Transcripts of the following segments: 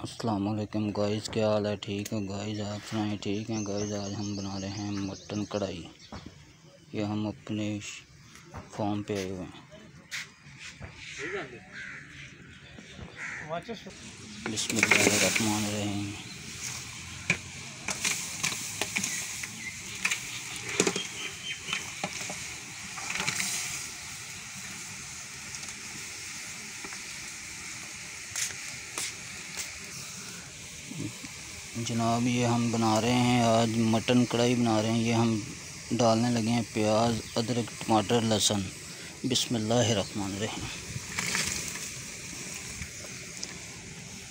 अस्सलाम वालेकुम गाइस, क्या हाल है? ठीक है गाइस, आप सुनाएं? ठीक है गाइस, आज हम बना रहे हैं मटन कढ़ाई। ये हम अपने फॉर्म पे आए हुए हैं। बिस्मिल्लाहिर्रहमानिर्रहीम। जनाब, ये हम बना रहे हैं आज मटन कढ़ाई बना रहे हैं। ये हम डालने लगे हैं प्याज, अदरक, टमाटर, लहसुन। बिस्मिल्लाहिर्रहमानिर्रहीम।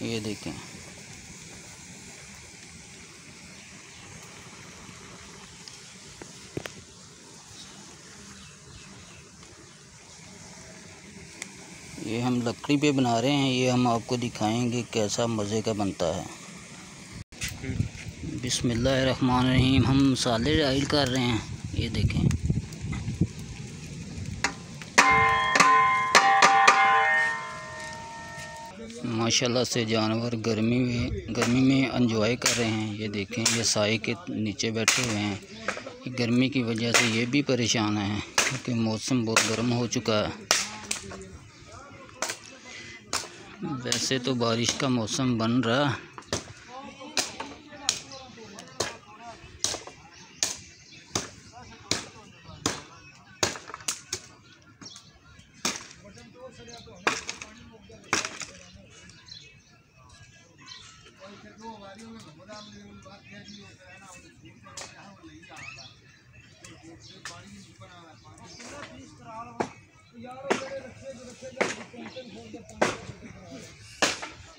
ये देखें, ये हम लकड़ी पे बना रहे हैं। ये हम आपको दिखाएंगे कैसा मज़े का बनता है। बिस्मिल्लाहिर्रहमानिर्रहीम। हम मसाले ऐड कर रहे हैं। ये देखें, माशाल्लाह से जानवर गर्मी में एंजॉय कर रहे हैं। ये देखें, ये साए के नीचे बैठे हुए हैं। गर्मी की वजह से ये भी परेशान हैं क्योंकि मौसम बहुत गर्म हो चुका है। वैसे तो बारिश का मौसम बन रहा है।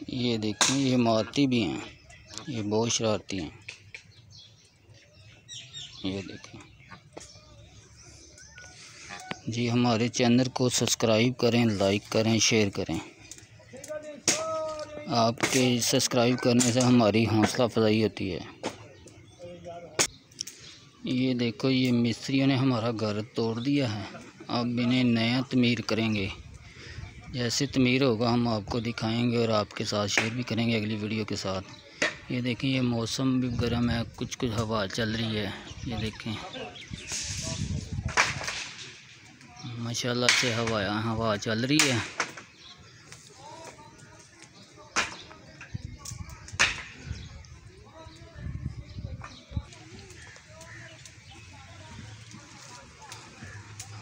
ये देखें, ये मारती भी हैं, ये बहुत शरारती हैं। ये देखें जी, हमारे चैनल को सब्सक्राइब करें, लाइक करें, शेयर करें। आपके सब्सक्राइब करने से हमारी हौसला अफजाई होती है। ये देखो, ये मिस्त्रियों ने हमारा घर तोड़ दिया है। अब इन्हें नया तमीर करेंगे। जैसे तमीर होगा हम आपको दिखाएंगे और आपके साथ शेयर भी करेंगे अगली वीडियो के साथ। ये देखें, ये मौसम भी गर्म है, कुछ कुछ हवा चल रही है। ये देखें, माशाल्लाह से हवा चल रही है।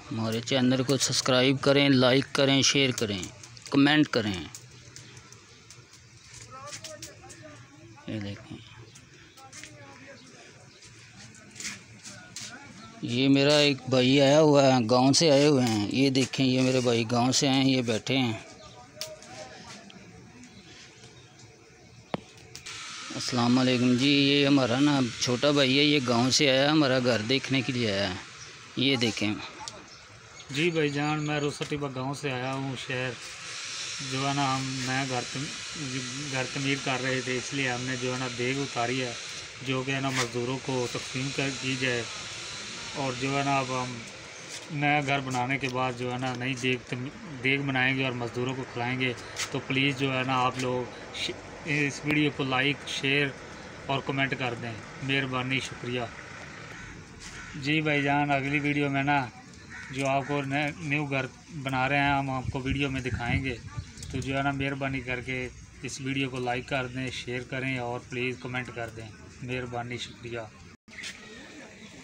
हमारे चैनल को सब्सक्राइब करें, लाइक करें, शेयर करें, कमेंट करें। ये देखें, ये मेरा एक भाई आया हुआ है, गांव से आए हुए हैं। ये देखें, ये मेरे भाई गांव से आए हैं, ये बैठे हैं। अस्सलाम वालेकुम जी। ये हमारा ना छोटा भाई है, ये गांव से आया, हमारा घर देखने के लिए आया है। ये देखें जी भाईजान, मैं रोसटीबा गांव से आया हूँ शहर। जो है ना, हम नया घर तमीर कर रहे थे, इसलिए हमने जो है ना देग उतारी है, जो कि है ना मज़दूरों को तकसीम की जाए। और जो है ना, अब हम नया घर बनाने के बाद जो है ना नई देग बनाएंगे और मज़दूरों को खिलाएंगे। तो प्लीज़ जो है ना आप लोग इस वीडियो को लाइक, शेयर और कमेंट कर दें। मेहरबानी, शुक्रिया जी भाईजान। अगली वीडियो में ना जो आपको न्यू घर बना रहे हैं हम आपको वीडियो में दिखाएंगे। तो जो है ना मेहरबानी करके इस वीडियो को लाइक कर दें, शेयर करें और प्लीज़ कमेंट कर दें। मेहरबानी, शुक्रिया।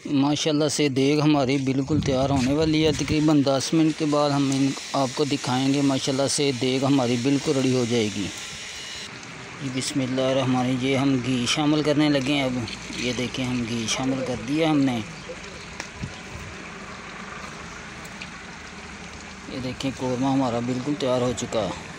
माशाल्लाह से देग हमारी बिल्कुल तैयार होने वाली है। तकरीबन 10 मिनट के बाद हम आपको दिखाएंगे। माशाल्लाह से देग हमारी बिल्कुल रेडी हो जाएगी। बिस्मिल्लाहिर्रहमानिर्रहीम। ये हम घी शामिल करने लगे हैं अब। ये देखें, हम घी शामिल कर दिया हमने। ये देखें, कोरमा हमारा बिल्कुल तैयार हो चुका है।